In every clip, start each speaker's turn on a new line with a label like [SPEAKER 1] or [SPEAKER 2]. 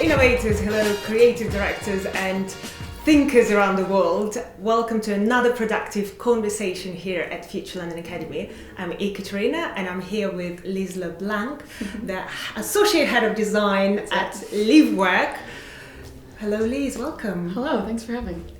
[SPEAKER 1] innovators, hello creative directors and thinkers around the world. Welcome to another productive conversation here at Future London Academy. I'm Ekaterina and I'm here with Liz LeBlanc, the Associate Head of Design at Livework. Hello Liz, welcome.
[SPEAKER 2] Hello, thanks for having me.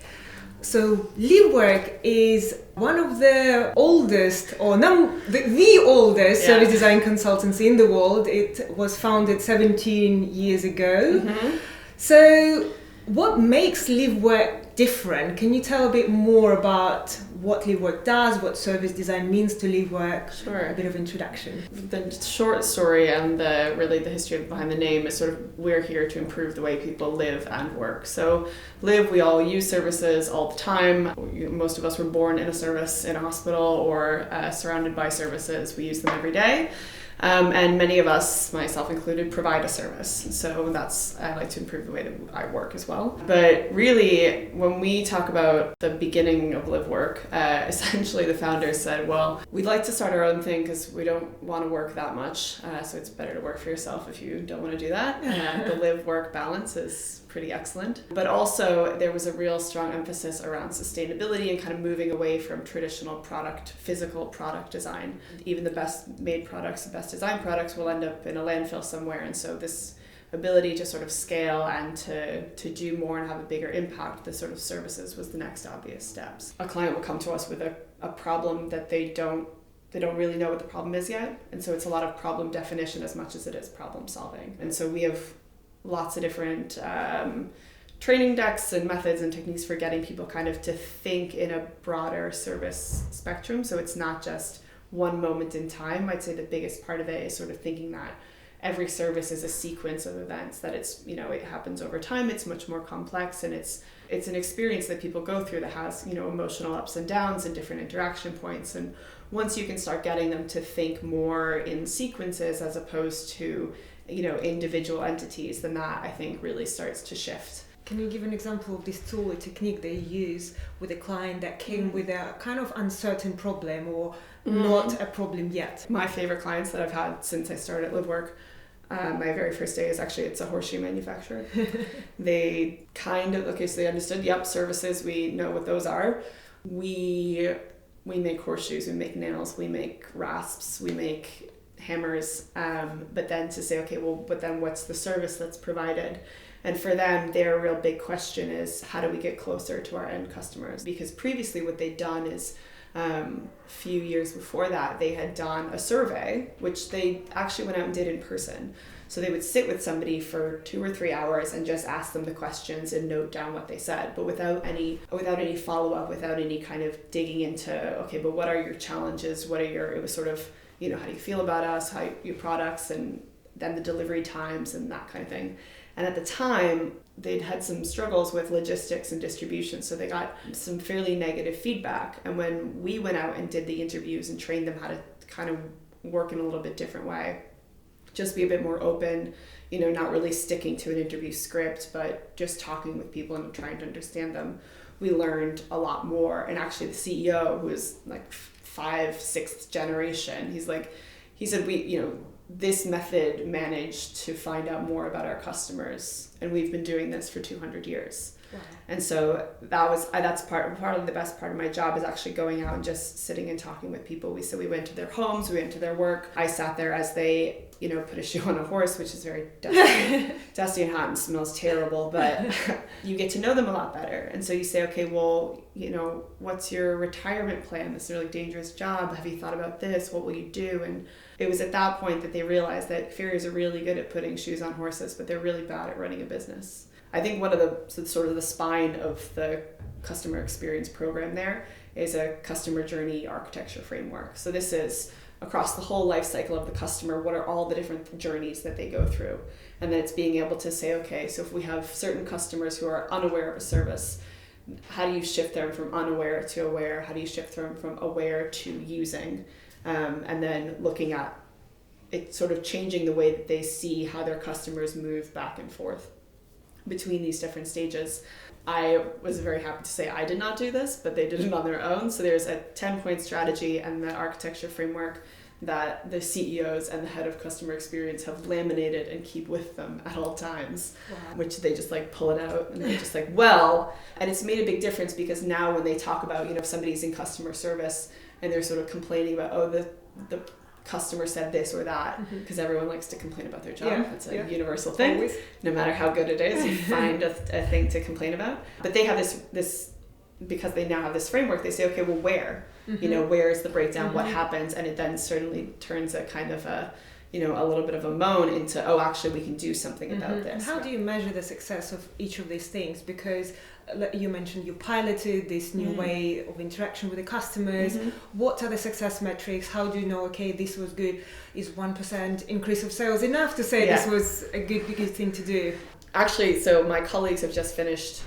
[SPEAKER 1] So Livework is one of the oldest, or the oldest service design consultancy in the world. It was founded 17 years ago. Mm-hmm. So what makes Livework different? Can you tell a bit more about what Livework does, what service design means to Livework?
[SPEAKER 2] Sure.
[SPEAKER 1] A bit of introduction.
[SPEAKER 2] The short story and the history behind the name is sort of we're here to improve the way people live and work. So we all use services all the time. Most of us were born in a service in a hospital or surrounded by services. We use them every day. And many of us, myself included, provide a service. So I like to improve the way that I work as well. But really, when we talk about the beginning of Livework, essentially the founders said, well, we'd like to start our own thing because we don't want to work that much. So it's better to work for yourself if you don't want to do that. The live-work balance is pretty excellent. But also there was a real strong emphasis around sustainability and kind of moving away from traditional physical product design. Even the best made products, the best design products will end up in a landfill somewhere. And so this ability to sort of scale and to do more and have a bigger impact, the sort of services was the next obvious steps. A client will come to us with a problem that they don't really know what the problem is yet. And so it's a lot of problem definition as much as it is problem solving. And so we have lots of different training decks and methods and techniques for getting people kind of to think in a broader service spectrum. So it's not just one moment in time. I'd say the biggest part of it is sort of thinking that every service is a sequence of events, that it's, it happens over time. It's much more complex, and it's an experience that people go through that has, emotional ups and downs and different interaction points. And once you can start getting them to think more in sequences as opposed to individual entities, then that I think really starts to shift.
[SPEAKER 1] Can you give an example of this tool or technique that you use with a client that came with a kind of uncertain problem or not a problem yet?
[SPEAKER 2] My favorite clients that I've had since I started at Livework, my very first day it's a horseshoe manufacturer. They so they understood, services, we know what those are. We make horseshoes, we make nails, we make rasps, we make hammers, but then to say, but then what's the service that's provided? And for them, their real big question is, how do we get closer to our end customers? Because previously what they'd done is, a few years before that, they had done a survey, which they actually went out and did in person. So they would sit with somebody for 2 or 3 hours and just ask them the questions and note down what they said, but without any follow-up, without any kind of digging into, but what are your challenges? It was sort of, how do you feel about us, how your products, and then the delivery times and that kind of thing. And at the time, they'd had some struggles with logistics and distribution, so they got some fairly negative feedback. And when we went out and did the interviews and trained them how to kind of work in a little bit different way, just be a bit more open, not really sticking to an interview script, but just talking with people and trying to understand them, we learned a lot more. And actually the CEO, who is like 5th, 6th generation, he said this method managed to find out more about our customers, and we've been doing this for 200 years. Wow. And so that's part of the best part of my job is actually going out and just sitting and talking with people. We went to their homes, we went to their work. I sat there as they, put a shoe on a horse, which is very dusty and hot and smells terrible, but you get to know them a lot better. And so you say, what's your retirement plan? This is a really dangerous job. Have you thought about this? What will you do? And it was at that point that they realized that farriers are really good at putting shoes on horses, but they're really bad at running a business. I think one of the spine of the customer experience program there is a customer journey architecture framework. So this is across the whole life cycle of the customer, what are all the different journeys that they go through? And then it's being able to say, so if we have certain customers who are unaware of a service, how do you shift them from unaware to aware? How do you shift them from aware to using? And then looking at it, sort of changing the way that they see how their customers move back and forth between these different stages. I was very happy to say I did not do this, but they did it on their own. So there's a 10-point strategy and the architecture framework that the CEOs and the head of customer experience have laminated and keep with them at all times, which they just like pull it out and they're just like, well, and it's made a big difference because now when they talk about, you know, if somebody's in customer service and they're sort of complaining about, oh, the customer said this or that, because everyone likes to complain about their job. It's a universal thing. Always. No matter how good it is, you find a thing to complain about. But they have this because they now have this framework, they say, okay, well, where? You know, where is the breakdown? What happens? And it then certainly turns a kind of a, you know, a little bit of a moan into, oh, actually, we can do something about this.
[SPEAKER 1] And how do you measure the success of each of these things? Because you mentioned you piloted this new way of interaction with the customers. What are the success metrics? How do you know, okay, this was good? Is 1% increase of sales enough to say this was a good thing to do?
[SPEAKER 2] Actually, so my colleagues have just finished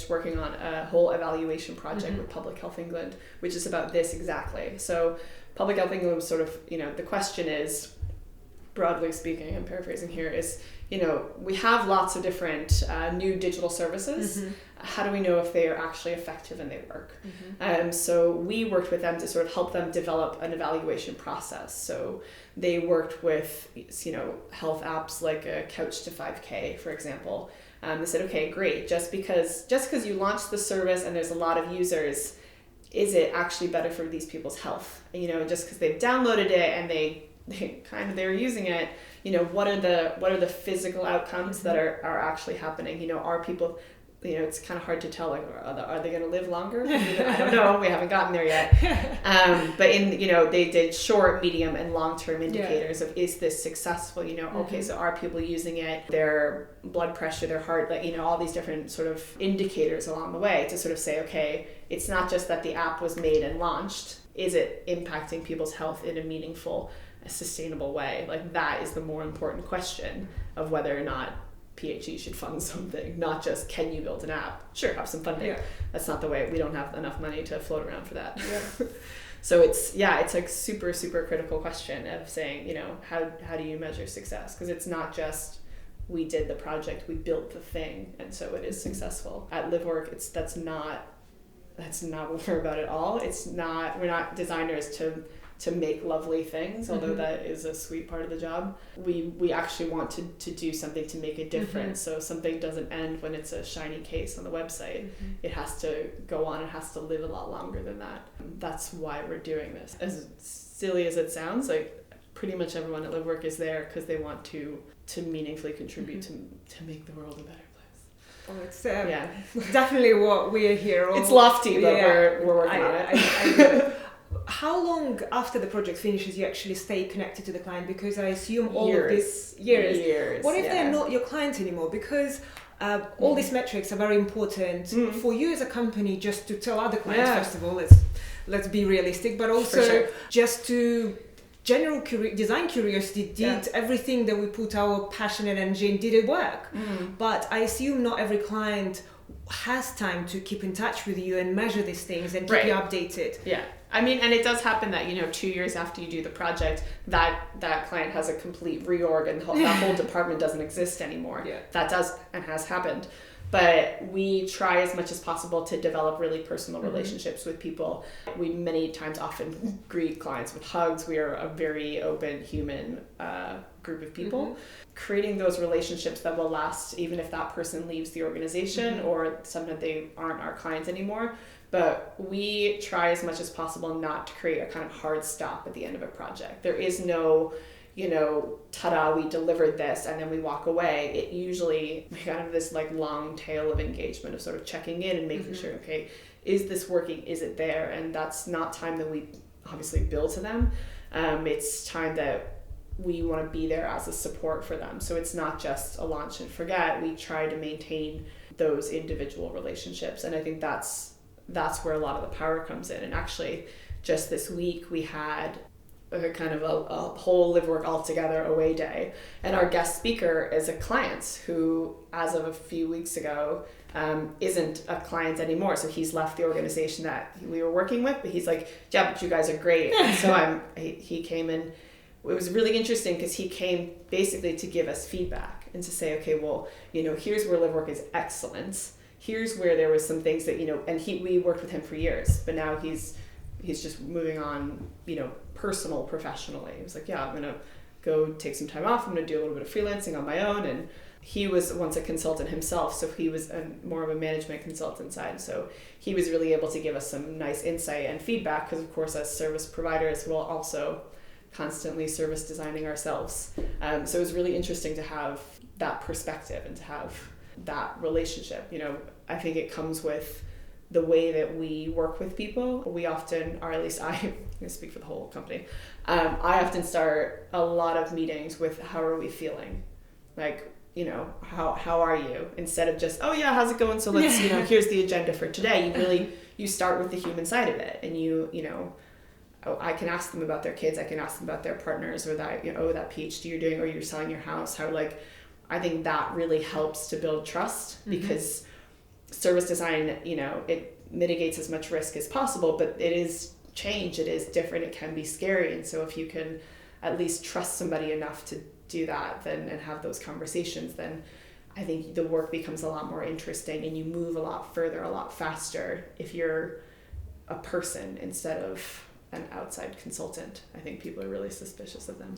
[SPEAKER 2] working on a whole evaluation project with Public Health England, which is about this exactly. So Public Health England was sort of, you know, the question is, broadly speaking, I'm paraphrasing here, is, you know, we have lots of different new digital services. How do we know if they are actually effective and they work? So we worked with them to sort of help them develop an evaluation process. So they worked with, you know, health apps like a Couch to 5K, for example. They said, okay, great. Just because you launched the service and there's a lot of users, is it actually better for these people's health? You know, just because they've downloaded it and they're using it, you know, what are the physical outcomes that are actually happening? You know, are people, you know, it's kind of hard to tell, like, are they going to live longer? I don't know. We haven't gotten there yet. But you know, they did short, medium, and long-term indicators of, is this successful? You know, okay, so are people using it? Their blood pressure, their heart, like, you know, all these different sort of indicators along the way to sort of say, okay, it's not just that the app was made and launched. Is it impacting people's health in a meaningful, sustainable way? Like, that is the more important question of whether or not PHE should fund something, not just, can you build an app? Sure, have some funding. That's not the way. We don't have enough money to float around for that. So it's like super, super critical question of saying, you know, how do you measure success? Because it's not just, we did the project, we built the thing, and so it is successful. At Livework, that's not what we're about at all. We're not designers to make lovely things, although that is a sweet part of the job. We actually want to do something to make a difference. So something doesn't end when it's a shiny case on the website. It has to go on, it has to live a lot longer than that. That's why we're doing this. As silly as it sounds, like, pretty much everyone at Livework is there because they want to meaningfully contribute to make the world a better place.
[SPEAKER 1] Oh, it's definitely what we're here.
[SPEAKER 2] It's lofty, but we're working on it.
[SPEAKER 1] I get it. How long after the project finishes you actually stay connected to the client? Because I assume all of these years. What if they're not your clients anymore? Because all these metrics are very important for you as a company, just to tell other clients, first of all, let's be realistic, but also just to general design curiosity, did everything that we put our passion and energy in, did it work? But I assume not every client has time to keep in touch with you and measure these things and keep you updated.
[SPEAKER 2] I mean, and it does happen that, you know, 2 years after you do the project, that client has a complete reorg and that whole department doesn't exist anymore. That does and has happened. But we try as much as possible to develop really personal relationships with people. We many times often greet clients with hugs. We are a very open human group of people. Creating those relationships that will last even if that person leaves the organization or sometimes they aren't our clients anymore. But we try as much as possible not to create a kind of hard stop at the end of a project. There is no, you know, ta-da, we delivered this and then we walk away. It usually, we kind of this like long tail of engagement of sort of checking in and making sure, okay, is this working? Is it there? And that's not time that we obviously bill to them. It's time that we want to be there as a support for them. So it's not just a launch and forget. We try to maintain those individual relationships. And I think that's where a lot of the power comes in. And actually, just this week, we had a kind of a whole Livework All Together away day. And our guest speaker is a client who, as of a few weeks ago, isn't a client anymore. So he's left the organization that we were working with, but he's like, yeah, but you guys are great. And so he came in. It was really interesting because he came basically to give us feedback and to say, okay, well, you know, here's where Livework is excellent. Here's where there was some things that, you know, and we worked with him for years, but now he's he's just moving on, personal, professionally. He was like, yeah, I'm going to go take some time off. I'm going to do a little bit of freelancing on my own. And he was once a consultant himself, so he was more of a management consultant side. So he was really able to give us some nice insight and feedback, because of course as service providers we'll also constantly service designing ourselves. So it was really interesting to have that perspective and to have that relationship. I think it comes with the way that we work with people. We often, or at least I'm going to speak for the whole company, I often start a lot of meetings with how are we feeling? Like, how are you? Instead of just, oh yeah, how's it going? So let's, here's the agenda for today. You start with the human side of it, and I can ask them about their kids. I can ask them about their partners, or that, that PhD you're doing, or you're selling your house. I think that really helps to build trust, because service design, it mitigates as much risk as possible, but it is change. It is different. It can be scary. And so if you can at least trust somebody enough to do that and have those conversations, then I think the work becomes a lot more interesting, and you move a lot further, a lot faster if you're a person instead of an outside consultant. I think people are really suspicious of them.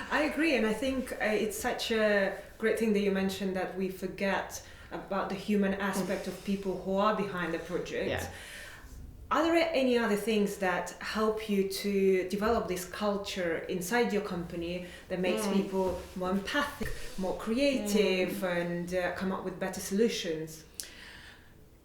[SPEAKER 1] I agree, and I think it's such a great thing that you mentioned that we forget about the human aspect of people who are behind the project.
[SPEAKER 2] Yeah.
[SPEAKER 1] Are there any other things that help you to develop this culture inside your company that makes people more empathic, more creative, and come up with better solutions?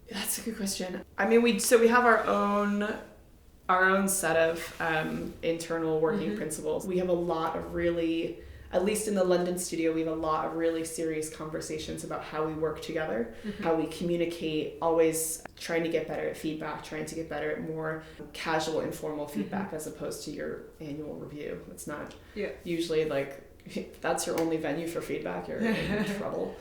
[SPEAKER 2] That's a good question. I mean, we have our own set of internal working principles. We have a lot of really, at least in the London studio, we have a lot of really serious conversations about how we work together, how we communicate, always trying to get better at feedback, trying to get better at more casual, informal feedback as opposed to your annual review. It's not usually like, if that's your only venue for feedback, you're in trouble.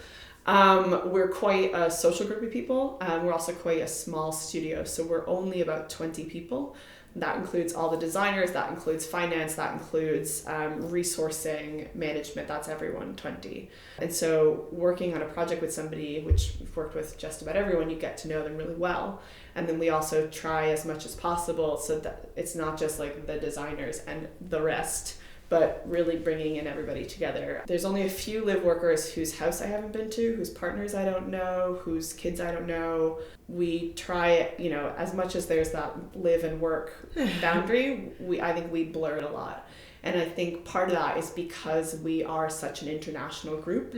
[SPEAKER 2] We're quite a social group of people. We're also quite a small studio, so we're only about 20 people. That includes all the designers, that includes finance, that includes resourcing, management, that's everyone, 20. And so working on a project with somebody, which we've worked with just about everyone, you get to know them really well. And then we also try as much as possible so that it's not just like the designers and the rest, but really bringing in everybody together. There's only a few live workers whose house I haven't been to, whose partners I don't know, whose kids I don't know. We try, as much as there's that live and work boundary, I think we blur it a lot. And I think part of that is because we are such an international group.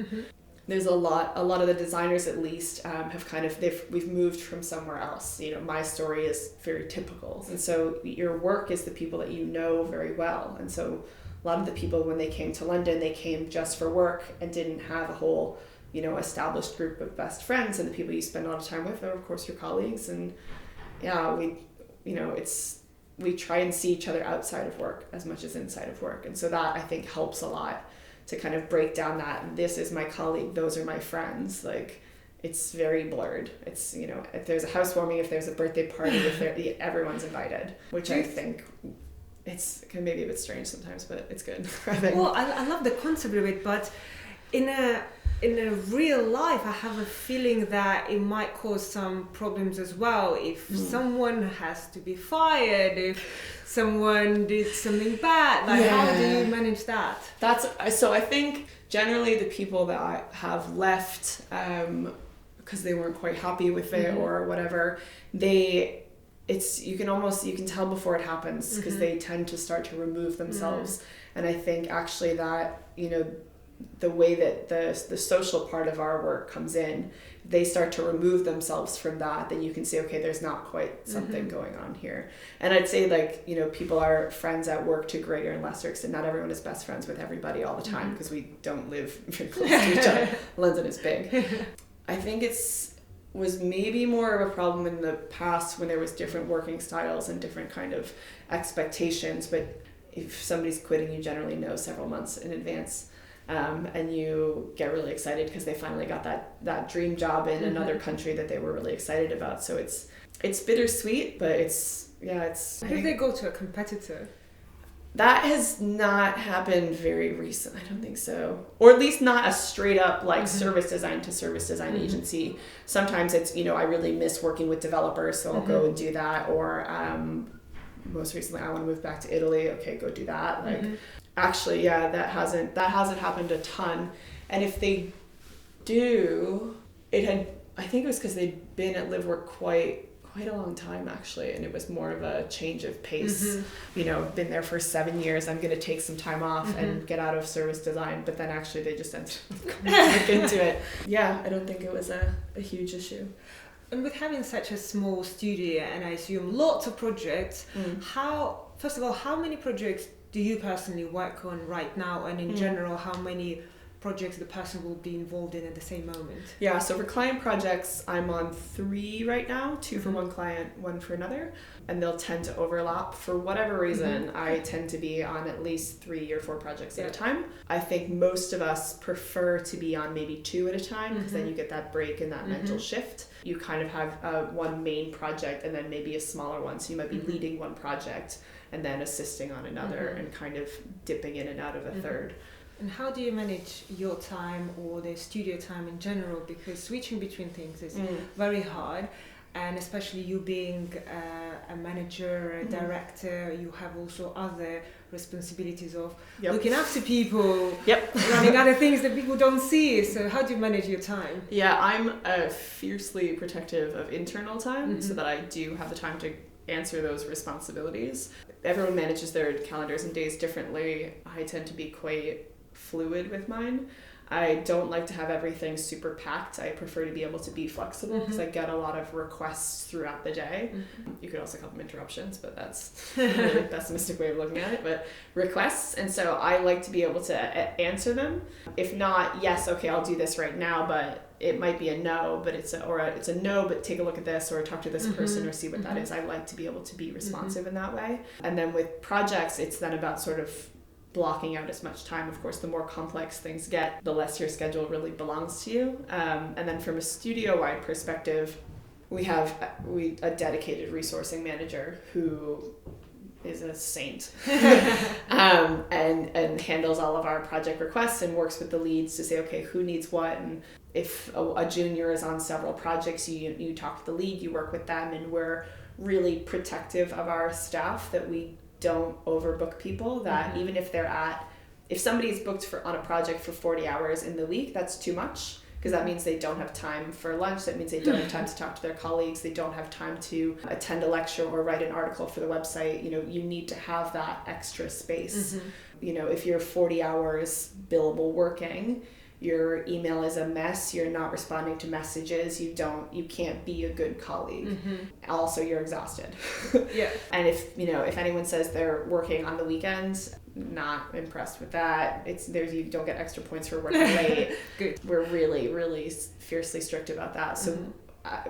[SPEAKER 2] There's a lot of the designers at least have we've moved from somewhere else. My story is very typical. And so your work is the people that you know very well. And so a lot of the people, when they came to London, they came just for work and didn't have a whole, established group of best friends. And the people you spend a lot of time with are, of course, your colleagues. And we try and see each other outside of work as much as inside of work. And so that, I think, helps a lot to kind of break down that this is my colleague, those are my friends. Like, it's very blurred. It's, if there's a housewarming, if there's a birthday party, everyone's invited, which I think can maybe a bit strange sometimes, but it's good.
[SPEAKER 1] Well, I love the concept of it, but in a real life, I have a feeling that it might cause some problems as well. If someone has to be fired, if someone did something bad, how do you manage that?
[SPEAKER 2] So I think generally the people that I have left because they weren't quite happy with it or whatever, you can tell before it happens, because they tend to start to remove themselves. And I think actually that, the way that the social part of our work comes in, they start to remove themselves from that, then you can say, okay, there's not quite something going on here. And I'd say people are friends at work to greater and lesser extent. Not everyone is best friends with everybody all the time, because we don't live very close to each other. London is big. I think was maybe more of a problem in the past when there was different working styles and different kind of expectations. But if somebody's quitting, you generally know several months in advance. And you get really excited because they finally got that dream job in another country that they were really excited about. So it's bittersweet, but
[SPEAKER 1] What if they go to a competitor?
[SPEAKER 2] That has not happened very recent. I don't think so. Or at least not a straight up service design to service design agency. Sometimes it's, I really miss working with developers, so I'll go and do that. Or most recently, I want to move back to Italy. Okay, go do that. Like, actually, yeah, that hasn't happened a ton. And if they do, I think it was because they'd been at Livework quite a long time, actually, and it was more of a change of pace. You know, been there for 7 years, I'm going to take some time off and get out of service design, but then actually they just ended up going back into it. Yeah, I don't think it was a huge issue.
[SPEAKER 1] And with having such a small studio, and I assume lots of projects, first of all, how many projects do you personally work on right now, and in general, how many projects the person will be involved in at the same moment?
[SPEAKER 2] Yeah, so for client projects, I'm on 3 right now, 2 for one client, 1 for another, and they'll tend to overlap. For whatever reason, I tend to be on at least 3 or 4 projects at a time. I think most of us prefer to be on maybe 2 at a time, because then you get that break and that mental shift. You kind of have one main project and then maybe a smaller one, so you might be leading one project and then assisting on another and kind of dipping in and out of a third.
[SPEAKER 1] And how do you manage your time or the studio time in general? Because switching between things is very hard, and especially you being a manager, a director, you have also other responsibilities of looking after people, running other things that people don't see. So how do you manage your time?
[SPEAKER 2] Yeah, I'm fiercely protective of internal time so that I do have the time to answer those responsibilities. Everyone manages their calendars and days differently. I tend to be quite fluid with mine. I don't like to have everything super packed. I prefer to be able to be flexible because I get a lot of requests throughout the day. You could also call them interruptions, but that's a really pessimistic way of looking at it. But requests, and so I like to be able to answer them. If not, yes, okay, I'll do this right now, but it might be a no, but it's a no, but take a look at this or talk to this person or see what that is. I like to be able to be responsive in that way. And then with projects, it's then about sort of blocking out as much time. Of course, the more complex things get, the less your schedule really belongs to you. And then from a studio-wide perspective, we have a dedicated resourcing manager who is a saint and handles all of our project requests and works with the leads to say, okay, who needs what? And if a junior is on several projects, you talk to the lead, you work with them, and we're really protective of our staff that we don't overbook people, that even if if somebody's booked on a project for 40 hours in the week, that's too much, because that means they don't have time for lunch, that means they don't have time to talk to their colleagues, they don't have time to attend a lecture or write an article for the website. You know, you need to have that extra space. You know, if you're 40 hours billable working, your email is a mess, you're not responding to messages, you can't be a good colleague. Also, you're exhausted. And if anyone says they're working on the weekends, not impressed with that. You don't get extra points for working late. Good. We're really, really fiercely strict about that. So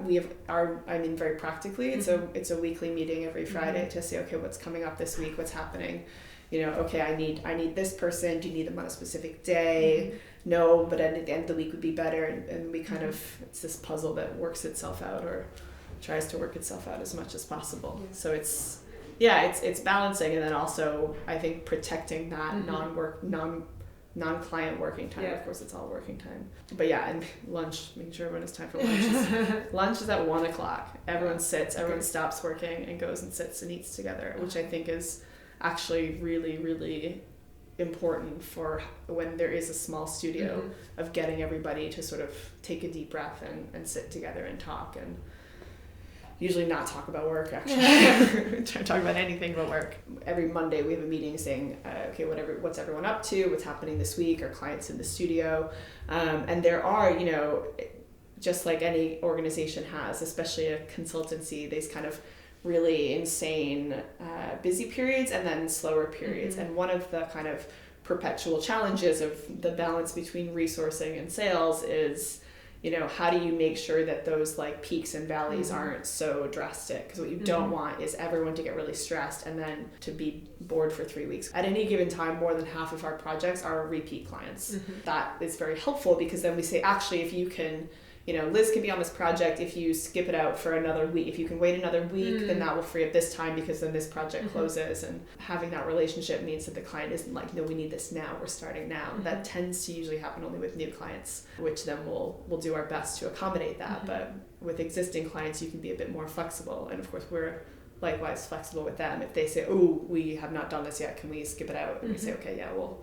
[SPEAKER 2] we have very practically, it's a weekly meeting every Friday to say, okay, what's coming up this week, what's happening. You know, okay, I need this person. Do you need them on a specific day? No, but at the end of the week would be better. And we kind of, it's this puzzle that works itself out or tries to work itself out as much as possible. So it's balancing, and then also I think protecting that non-client working time. Of course, it's all working time. But and lunch, making sure everyone has time for lunch. Lunch is at 1:00. Everyone sits, everyone stops working and goes and sits and eats together, which I think is actually really, really important for when there is a small studio, of getting everybody to sort of take a deep breath and sit together and talk, and usually not talk about work, actually. Try to talk about anything but work. Every Monday we have a meeting saying, okay, what's everyone up to, what's happening this week, our clients in the studio, and there are, just like any organization has, especially a consultancy, these kind of really insane busy periods and then slower periods. And one of the kind of perpetual challenges of the balance between resourcing and sales is, how do you make sure that those like peaks and valleys aren't so drastic? Because what you don't want is everyone to get really stressed and then to be bored for 3 weeks. At any given time, more than half of our projects are repeat clients. That is very helpful, because then we say, actually, if you can, Liz can be on this project if you skip it out for another week. If you can wait another week, then that will free up this time, because then this project closes. And having that relationship means that the client isn't like, no, we need this now, we're starting now. That tends to usually happen only with new clients, which then we'll do our best to accommodate that. But with existing clients, you can be a bit more flexible. And of course, we're likewise flexible with them. If they say, oh, we have not done this yet, can we skip it out? And we say, okay, yeah, we'll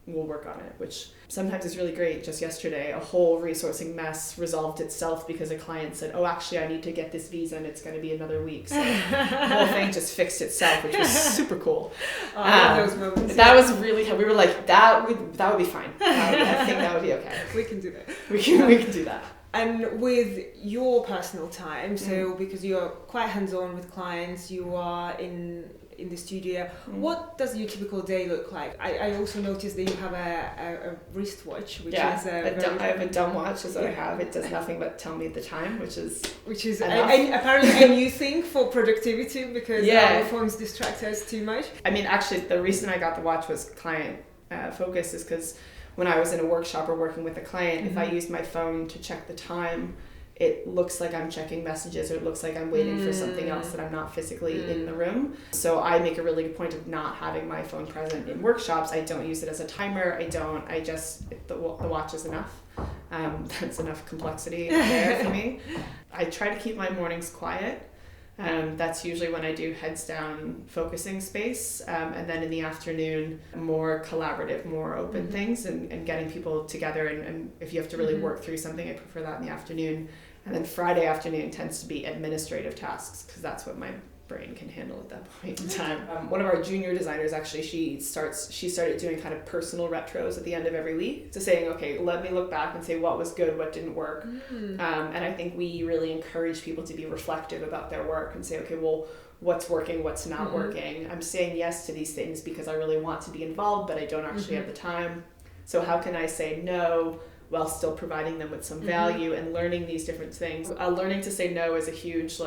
[SPEAKER 2] work on it, which sometimes is really great. Just yesterday, a whole resourcing mess resolved itself because a client said, oh, actually, I need to get this visa and it's going to be another week. So the whole thing just fixed itself, which was super cool.
[SPEAKER 1] I love those moments.
[SPEAKER 2] That was really, we were like, that would be fine. I think that would be okay.
[SPEAKER 1] We can do that.
[SPEAKER 2] We can do that.
[SPEAKER 1] And with your personal time, so because you're quite hands-on with clients, you are in the studio, what does your typical day look like? I also noticed that you have a wristwatch, which is
[SPEAKER 2] I have a dumb watch is what I have. It does nothing but tell me the time, which is
[SPEAKER 1] apparently a new thing for productivity, because our phones distract us too much.
[SPEAKER 2] I mean, actually, the reason I got the watch was client focus, is because when I was in a workshop or working with a client, if I used my phone to check the time, it looks like I'm checking messages, or it looks like I'm waiting for something else, that I'm not physically in the room. So I make a really good point of not having my phone present in workshops. I don't use it as a timer. The watch is enough. That's enough complexity there for me. I try to keep my mornings quiet. That's usually when I do heads down focusing space. And then in the afternoon, more collaborative, more open things, and getting people together. And if you have to really work through something, I prefer that in the afternoon. And then Friday afternoon tends to be administrative tasks, because that's what my brain can handle at that point in time. One of our junior designers, actually, she started doing kind of personal retros at the end of every week, so saying, okay, let me look back and say what was good, what didn't work. And I think we really encourage people to be reflective about their work and say, okay, well, what's working, what's not working. I'm saying yes to these things because I really want to be involved, but I don't actually have the time. So how can I say no while still providing them with some value, and learning these different things? Learning to say no is a huge,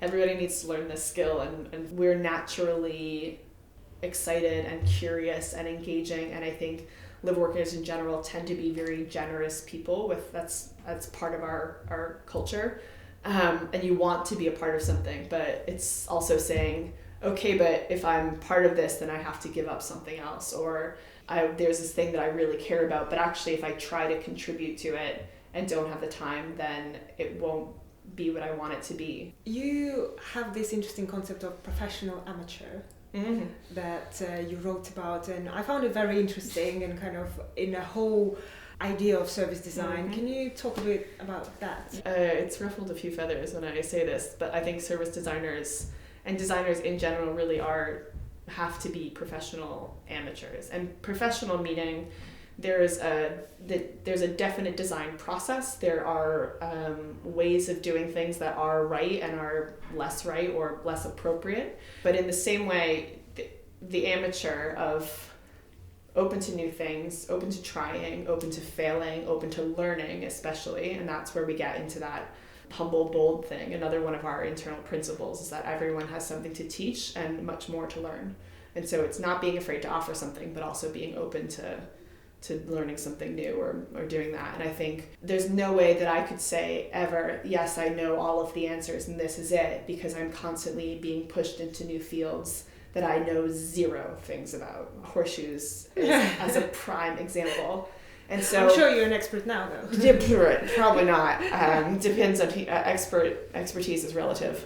[SPEAKER 2] everybody needs to learn this skill, and we're naturally excited and curious and engaging, and I think live workers in general tend to be very generous people. That's part of our culture, and you want to be a part of something, but it's also saying, okay, but if I'm part of this, then I have to give up something else, or there's this thing that I really care about, but actually if I try to contribute to it and don't have the time, then it won't be what I want it to be.
[SPEAKER 1] You have this interesting concept of professional amateur that you wrote about, and I found it very interesting, and kind of in a whole idea of service design. Can you talk a bit about that?
[SPEAKER 2] It's ruffled a few feathers when I say this, but I think service designers and designers in general really have to be professional amateurs. And professional meaning there's a definite design process. There are ways of doing things that are right and are less right or less appropriate. But in the same way, the amateur of open to new things, open to trying, open to failing, open to learning especially, and that's where we get into that humble, bold thing. Another one of our internal principles is that everyone has something to teach and much more to learn. And so it's not being afraid to offer something, but also being open to learning something new or doing that. And I think there's no way that I could say ever, yes, I know all of the answers and this is it, because I'm constantly being pushed into new fields that I know zero things about. Horseshoes as a prime example. And so
[SPEAKER 1] I'm sure you're an expert now, though.
[SPEAKER 2] Yeah, probably not. Depends on expertise is relative.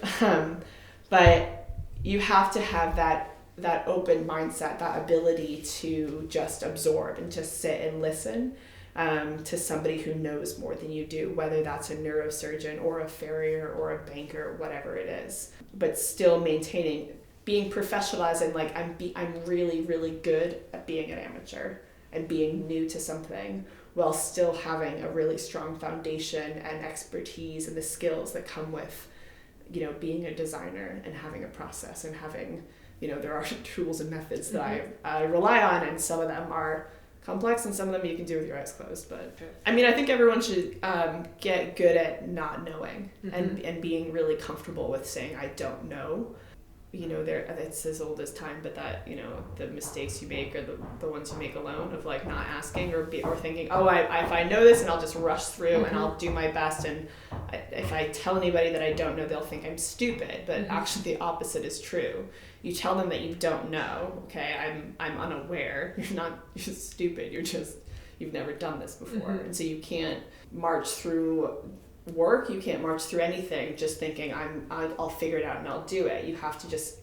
[SPEAKER 2] But you have to have that open mindset, that ability to just absorb and just sit and listen to somebody who knows more than you do, whether that's a neurosurgeon or a farrier or a banker, whatever it is. But still maintaining, being professionalized, and I'm really, really good at being an amateur and being new to something, while still having a really strong foundation and expertise and the skills that come with, being a designer and having a process and having, there are tools and methods that I rely on, and some of them are complex and some of them you can do with your eyes closed. But I mean, I think everyone should get good at not knowing and being really comfortable with saying, I don't know. It's as old as time, but that, the mistakes you make are the ones you make alone, of not asking or thinking, oh, if I know this, and I'll just rush through and I'll do my best, and if I tell anybody that I don't know, they'll think I'm stupid. But actually the opposite is true. You tell them that you don't know, okay, I'm unaware. You're stupid, you've never done this before. And so you can't march through work. You can't march through anything just thinking I'll figure it out and I'll do it. You have to just,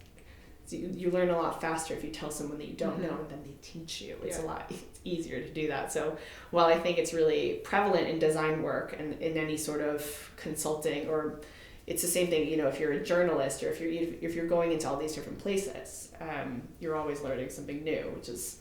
[SPEAKER 2] you learn a lot faster if you tell someone that you don't know and then they teach you. It's a lot easier to do that. So while I think it's really prevalent in design work and in any sort of consulting, or it's the same thing, you know, if you're a journalist or if you're going into all these different places, you're always learning something new, which is,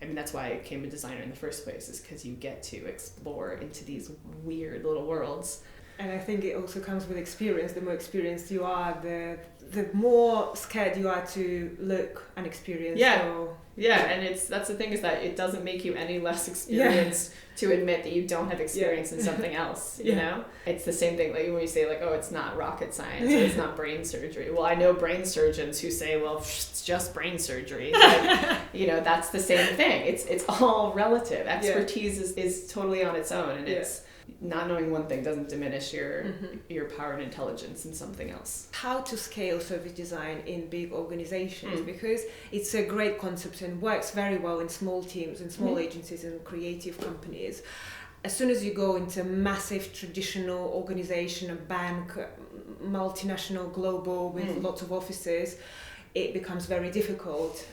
[SPEAKER 2] I mean, that's why I became a designer in the first place, is because you get to explore into these weird little worlds.
[SPEAKER 1] And I think it also comes with experience. The more experienced you are, the more scared you are to look and experience.
[SPEAKER 2] And that's the thing, is that it doesn't make you any less experienced to admit that you don't have experience in something else, you know? It's the same thing, like when you say like, oh, it's not rocket science, or it's not brain surgery. Well, I know brain surgeons who say, well, it's just brain surgery. Like, you know, that's the same thing. It's all relative. Expertise is totally on its own, and it's not knowing one thing doesn't diminish your power and intelligence in something else.
[SPEAKER 1] How to scale service design in big organizations, because it's a great concept and works very well in small teams and small agencies and creative companies. As soon as you go into massive traditional organization, a bank, multinational, global, with lots of offices, it becomes very difficult.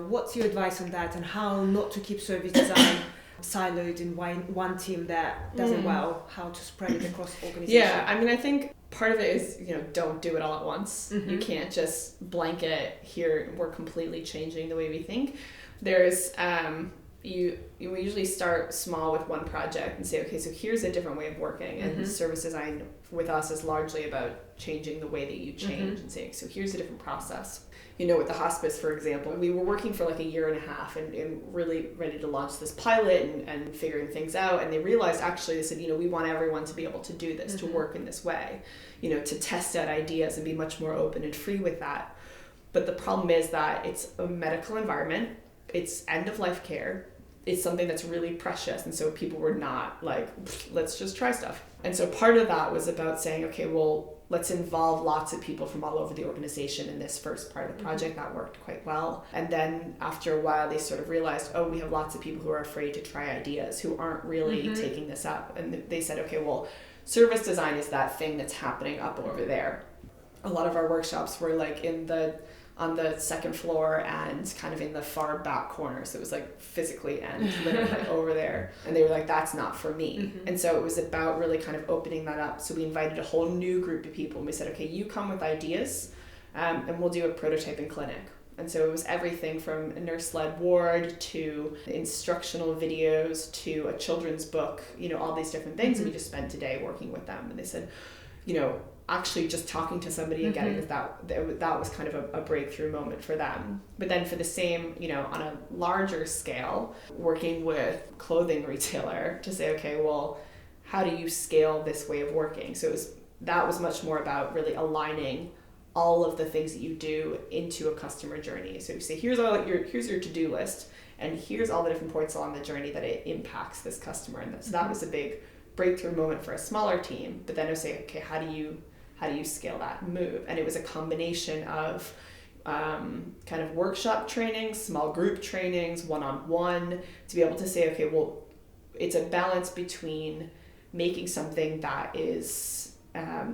[SPEAKER 1] What's your advice on that, and how not to keep service design siloed in one team that does it well, how to spread it across organizations?
[SPEAKER 2] Yeah, I mean, I think part of it is, you know, don't do it all at once. You can't just blanket, here we're completely changing the way we think. There's we usually start small with one project and say, okay, so here's a different way of working, and service design with us is largely about changing the way that you change and saying, so here's a different process. You know, with the hospice, for example, we were working for like a year and a half and really ready to launch this pilot and figuring things out. And they realized, actually, they said, you know, we want everyone to be able to do this, to work in this way, you know, to test out ideas and be much more open and free with that. But the problem is that it's a medical environment, it's end-of-life care, it's something that's really precious. And so people were not like, let's just try stuff. And so part of that was about saying, okay, well, let's involve lots of people from all over the organization in this first part of the project. That worked quite well. And then after a while, they sort of realized, oh, we have lots of people who are afraid to try ideas, who aren't really taking this up. And they said, okay, well, service design is that thing that's happening up over there. A lot of our workshops were like on the second floor and kind of in the far back corner. So it was like physically and literally like over there. And they were like, that's not for me. And so it was about really kind of opening that up. So we invited a whole new group of people and we said, okay, you come with ideas and we'll do a prototyping clinic. And so it was everything from a nurse-led ward to instructional videos to a children's book, you know, all these different things. And we just spent a day working with them. And they said, you know, actually just talking to somebody and getting that was kind of a breakthrough moment for them. But then for the same, you know, on a larger scale, working with clothing retailer to say, okay, well, how do you scale this way of working? So that was much more about really aligning all of the things that you do into a customer journey. So you say, here's your to-do list, and here's all the different points along the journey that it impacts this customer. And so that was a big breakthrough moment for a smaller team. But then I would say, okay, how do you scale that move? And it was a combination of kind of workshop trainings, small group trainings, one-on-one, to be able to say, okay, well, it's a balance between making something that is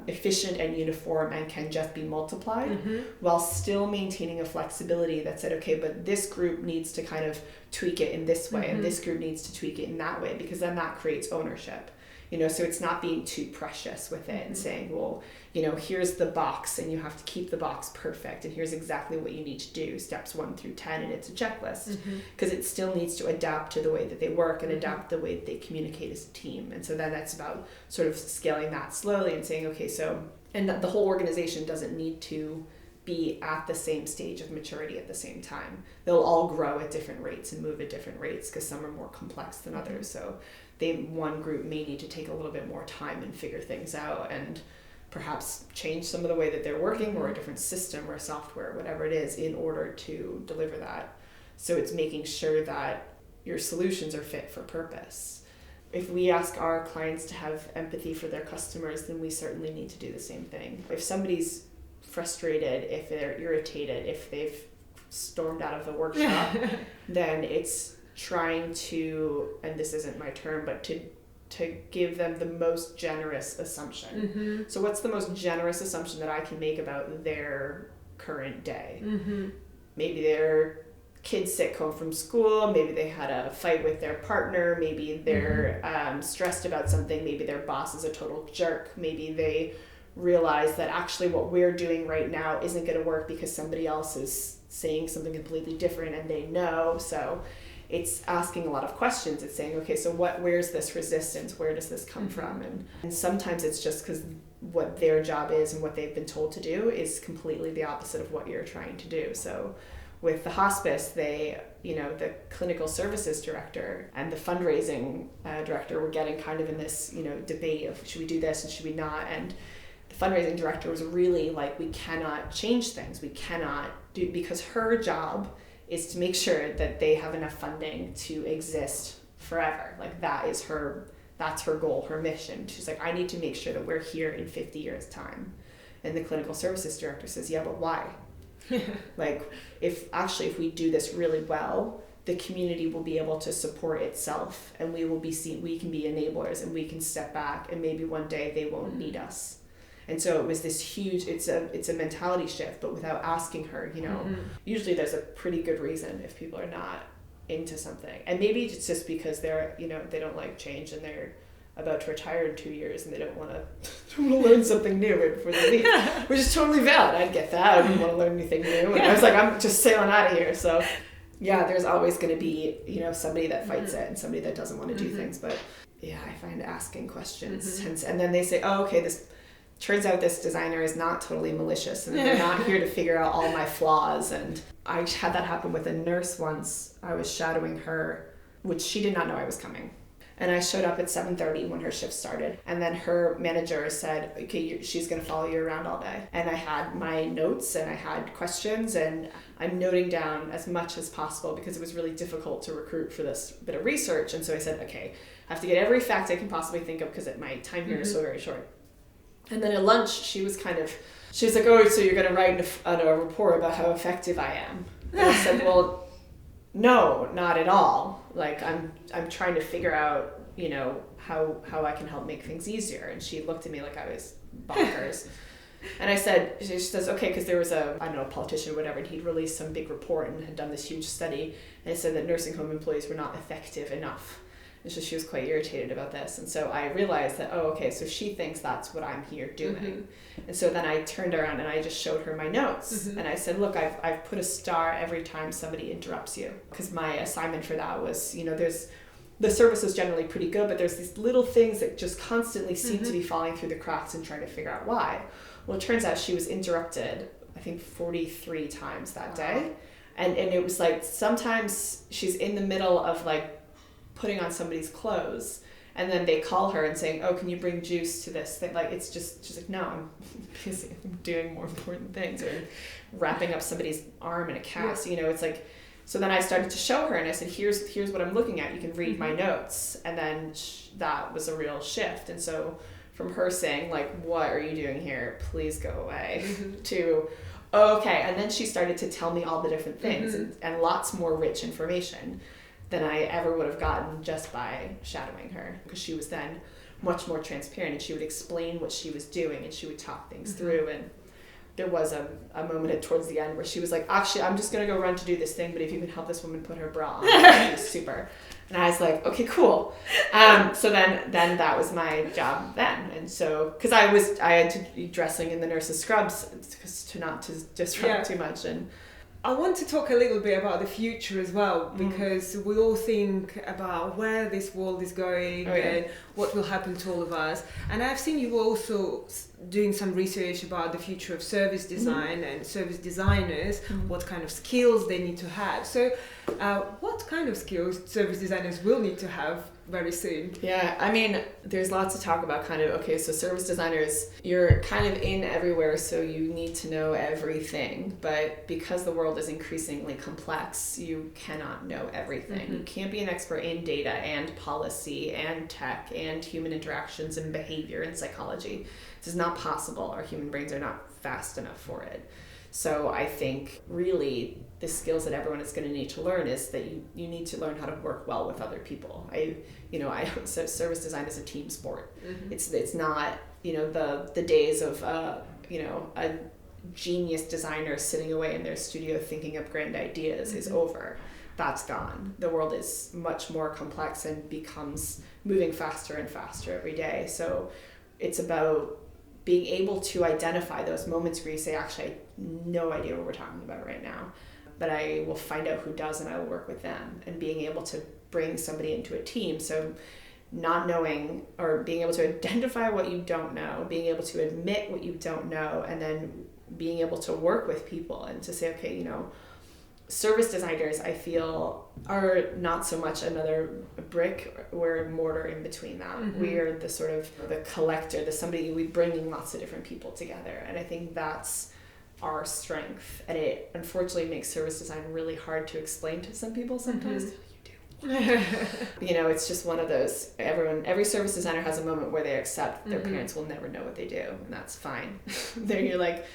[SPEAKER 2] efficient and uniform and can just be multiplied, while still maintaining a flexibility that said, okay, but this group needs to kind of tweak it in this way, and this group needs to tweak it in that way, because then that creates ownership. You know, so it's not being too precious with it and saying, well, you know, here's the box and you have to keep the box perfect, and here's exactly what you need to do, steps 1 through 10, and it's a checklist, because it still needs to adapt to the way that they work and adapt the way that they communicate as a team. And so then that's about sort of scaling that slowly and saying, okay, so, and the whole organization doesn't need to be at the same stage of maturity at the same time. They'll all grow at different rates and move at different rates, because some are more complex than others. So one group may need to take a little bit more time and figure things out and perhaps change some of the way that they're working, or a different system or software, whatever it is, in order to deliver that. So it's making sure that your solutions are fit for purpose. If we ask our clients to have empathy for their customers, then we certainly need to do the same thing. If somebody's frustrated, if they're irritated, if they've stormed out of the workshop, then it's trying to, and this isn't my term, but to to give them the most generous assumption. So what's the most generous assumption that I can make about their current day? Maybe their kid's sick home from school, maybe they had a fight with their partner, maybe they're stressed about something, maybe their boss is a total jerk, maybe they realize that actually what we're doing right now isn't going to work because somebody else is saying something completely different and they know. So it's asking a lot of questions. It's saying, okay, so where's this resistance? Where does this come from? And sometimes it's just because what their job is and what they've been told to do is completely the opposite of what you're trying to do. So with the hospice, the clinical services director and the fundraising director were getting kind of in this, debate of should we do this and should we not? And the fundraising director was really like, we cannot change things. We cannot do, because her job is to make sure that they have enough funding to exist forever. Like that's her goal, her mission. She's like, I need to make sure that we're here in 50 years time. And the clinical services director says, yeah, but why? Like if we do this really well, the community will be able to support itself and we will be we can be enablers and we can step back and maybe one day they won't need us. And so it was this huge, it's a mentality shift, but without asking her, usually there's a pretty good reason if people are not into something. And maybe it's just because they're, they don't like change and they're about to retire in 2 years and they don't want to learn something new right before they leave, which is totally valid. I'd get that. I wouldn't want to learn anything new. And I was like, I'm just sailing out of here. So yeah, there's always going to be, somebody that fights it and somebody that doesn't want to do things. But yeah, I find asking questions and then they say, oh, okay, this turns out this designer is not totally malicious and they're not here to figure out all my flaws. And I had that happen with a nurse once. I was shadowing her, which she did not know I was coming. And I showed up at 7:30 when her shift started. And then her manager said, okay, she's going to follow you around all day. And I had my notes and I had questions and I'm noting down as much as possible because it was really difficult to recruit for this bit of research. And so I said, okay, I have to get every fact I can possibly think of because my time here is so very short. And then at lunch, she was like, oh, so you're going to write a report about how effective I am. And I said, well, no, not at all. Like I'm trying to figure out, how I can help make things easier. And she looked at me like I was bonkers. And I said, she says, okay, because there was a politician or whatever, and he'd released some big report and had done this huge study. And it said that nursing home employees were not effective enough. And so she was quite irritated about this. And so I realized that, oh, okay, so she thinks that's what I'm here doing. And so then I turned around and I just showed her my notes. And I said, look, I've put a star every time somebody interrupts you. Because my assignment for that was, the service is generally pretty good, but there's these little things that just constantly seem to be falling through the cracks and trying to figure out why. Well, it turns out she was interrupted, I think 43 times that day. And it was like, sometimes she's in the middle of like putting on somebody's clothes and then they call her and saying, oh, can you bring juice to this thing? Like, it's just, she's like, no, I'm busy. I'm doing more important things, or wrapping up somebody's arm in a cast. It's like, so then I started to show her and I said, here's what I'm looking at. You can read my notes. And then that was a real shift. And so from her saying like, what are you doing here? Please go away to, oh, okay. And then she started to tell me all the different things and lots more rich information than I ever would have gotten just by shadowing her, because she was then much more transparent and she would explain what she was doing and she would talk things through. And there was a moment towards the end where she was like, actually, I'm just going to go run to do this thing, but if you can help this woman put her bra on, that was super. And I was like, okay, cool. So then that was my job then. And so, because I had to be dressing in the nurse's scrubs to not to disrupt too much. And
[SPEAKER 1] I want to talk a little bit about the future as well, because we all think about where this world is going and what will happen to all of us. And I've seen you also doing some research about the future of service design and service designers, what kind of skills they need to have. So what kind of skills service designers will need to have very soon?
[SPEAKER 2] Yeah, I mean, there's lots to talk about kind of, okay, so service designers, you're kind of in everywhere, so you need to know everything. But because the world is increasingly complex, you cannot know everything. You can't be an expert in data and policy and tech and human interactions and behavior and psychology. This is not possible. Our human brains are not fast enough for it. So I think really the skills that everyone is going to need to learn is that you need to learn how to work well with other people. So service design is a team sport. It's not, the days of, a genius designer sitting away in their studio thinking up grand ideas is over. That's gone. The world is much more complex and becomes moving faster and faster every day. So it's about being able to identify those moments where you say, actually, I have no idea what we're talking about right now, but I will find out who does and I will work with them, and being able to bring somebody into a team. So not knowing, or being able to identify what you don't know, being able to admit what you don't know, and then being able to work with people and to say, okay, service designers, I feel, are not so much another brick, we're mortar in between that. We're the sort of the collector, we bringing lots of different people together. And I think that's our strength. And it unfortunately makes service design really hard to explain to some people sometimes. It's just one of those, every service designer has a moment where they accept their parents will never know what they do, and that's fine. Then you're like,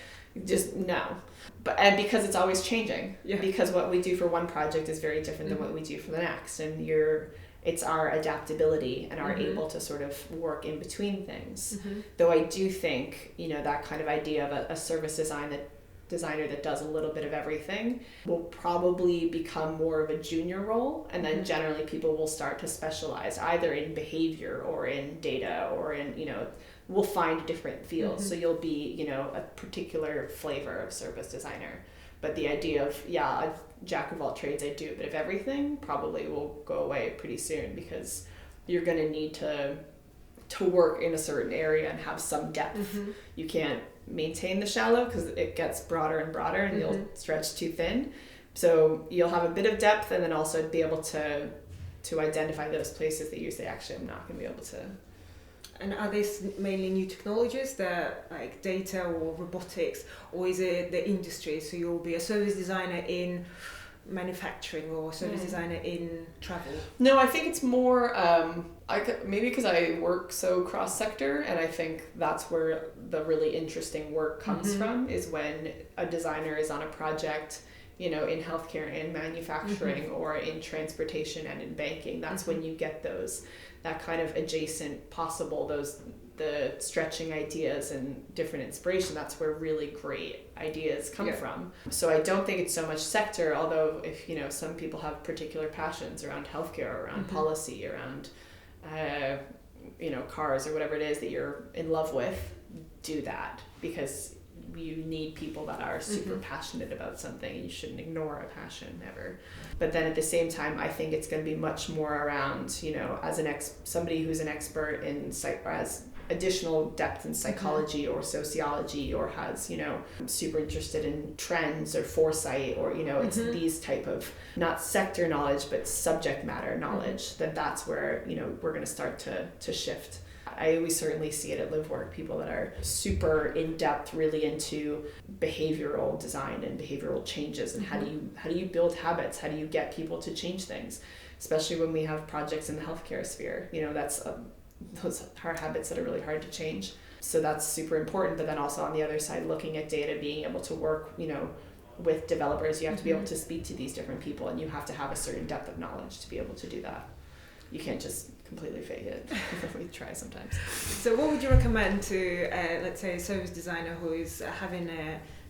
[SPEAKER 2] just no. And because it's always changing, because what we do for one project is very different than what we do for the next, and it's our adaptability and our able to sort of work in between things. Though I do think, that kind of idea of a service designer that does a little bit of everything will probably become more of a junior role, and then generally people will start to specialize either in behavior or in data or in, we'll find different fields. So you'll be, a particular flavor of service designer. But the idea of, a jack of all trades I do a bit of everything probably will go away pretty soon, because you're going to need to work in a certain area and have some depth. You can't maintain the shallow because it gets broader and broader, and you'll stretch too thin. So you'll have a bit of depth, and then also be able to identify those places that you say, actually, I'm not going to be able to.
[SPEAKER 1] And are these mainly new technologies that like data or robotics, or is it the industry? So you'll be a service designer in manufacturing or service designer in travel?
[SPEAKER 2] No, I think it's more maybe because I work so cross-sector, and I think that's where the really interesting work comes from, is when a designer is on a project, in healthcare and manufacturing or in transportation and in banking. That's when you get that kind of adjacent possible, the stretching ideas and different inspiration. That's where really great ideas come from. So I don't think it's so much sector, although if, some people have particular passions around healthcare, around policy, around, cars or whatever it is that you're in love with, do that, because you need people that are super passionate about something, and you shouldn't ignore a passion ever. But then at the same time, I think it's going to be much more around, as somebody who's an expert in or has additional depth in psychology or sociology, or has, super interested in trends or foresight, or, it's these type of, not sector knowledge, but subject matter knowledge, that's where, we're going to start to shift. We certainly see it at Livework, people that are super in-depth, really into behavioral design and behavioral changes, and how do you build habits? How do you get people to change things? Especially when we have projects in the healthcare sphere, those are habits that are really hard to change. So that's super important. But then also on the other side, looking at data, being able to work, with developers, you have to be able to speak to these different people, and you have to have a certain depth of knowledge to be able to do that. You can't just completely fake it. We try sometimes.
[SPEAKER 1] So what would you recommend to, let's say, a service designer who is having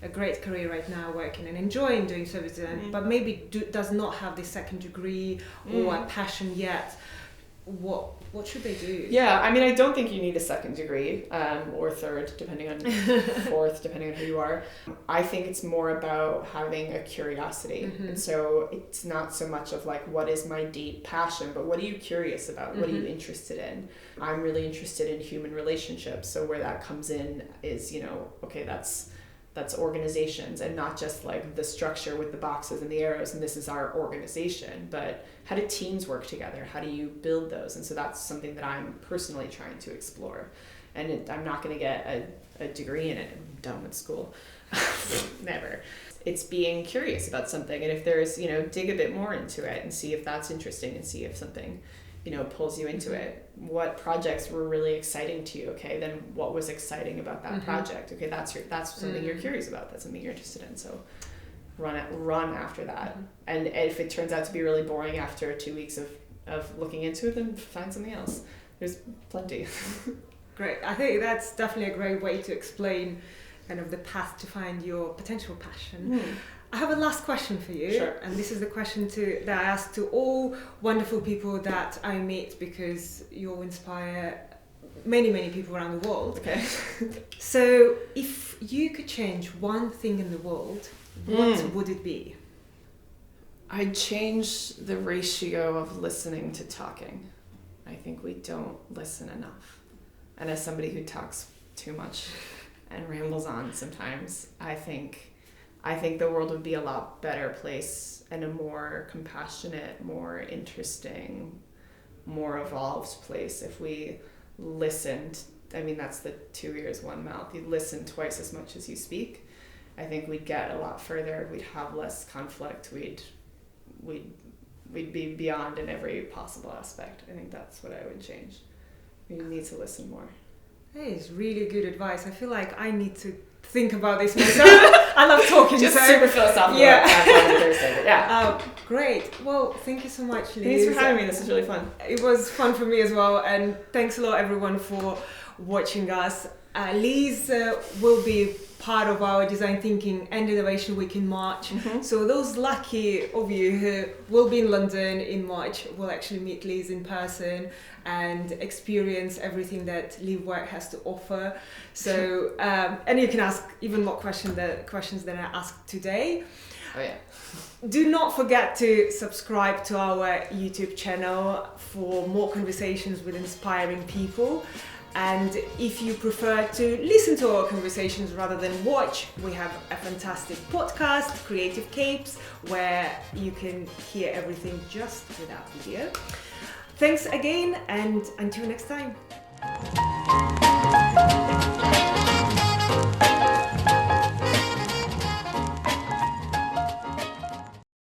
[SPEAKER 1] a great career right now, working and enjoying doing service design, but maybe does not have this second degree or a passion yet? What should they do?
[SPEAKER 2] Yeah, I don't think you need a second degree, or third, fourth, depending on who you are. I think it's more about having a curiosity. And so it's not so much of like, what is my deep passion, but what are you curious about? What are you interested in? I'm really interested in human relationships. So where that comes in is, okay, that's organizations, and not just like the structure with the boxes and the arrows and this is our organization, but how do teams work together? How do you build those? And so that's something that I'm personally trying to explore. And I'm not going to get a degree in it. I'm done with school. Never. It's being curious about something, and if there's, dig a bit more into it and see if that's interesting, and see if something pulls you into it. What projects were really exciting to you? Okay, then what was exciting about that project? Okay, that's something you're curious about. That's something you're interested in. So run after that. And if it turns out to be really boring after 2 weeks of looking into it, then find something else. There's plenty.
[SPEAKER 1] Great. I think that's definitely a great way to explain kind of the path to find your potential passion. I have a last question for you.
[SPEAKER 2] Sure.
[SPEAKER 1] And this is the question that I ask to all wonderful people that I meet, because you'll inspire many, many people around the world.
[SPEAKER 2] Okay.
[SPEAKER 1] So if you could change one thing in the world, what would it be?
[SPEAKER 2] I'd change the ratio of listening to talking. I think we don't listen enough. And as somebody who talks too much and rambles on sometimes, I think the world would be a lot better place, and a more compassionate, more interesting, more evolved place if we listened. I mean, that's the 2 ears, 1 mouth. You listen twice as much as you speak. I think we'd get a lot further. We'd have less conflict. We'd be beyond in every possible aspect. I think that's what I would change. We need to listen more.
[SPEAKER 1] That is really good advice. I feel like I need to think about this myself. I love talking.
[SPEAKER 2] Just super philosophical.
[SPEAKER 1] Yeah. Great. Well, thank you so much, Liz.
[SPEAKER 2] Thanks for having me. This was really fun.
[SPEAKER 1] It was fun for me as well. And thanks a lot, everyone, for watching us. Liz will be part of our Design Thinking and Innovation Week in March. So those lucky of you who will be in London in March will actually meet Liz in person and experience everything that Livework has to offer. So, and you can ask even more questions than I asked today.
[SPEAKER 2] Oh yeah.
[SPEAKER 1] Do not forget to subscribe to our YouTube channel for more conversations with inspiring people. And if you prefer to listen to our conversations rather than watch, we have a fantastic podcast, Creative Capes, where you can hear everything just without video. Thanks again, and until next time.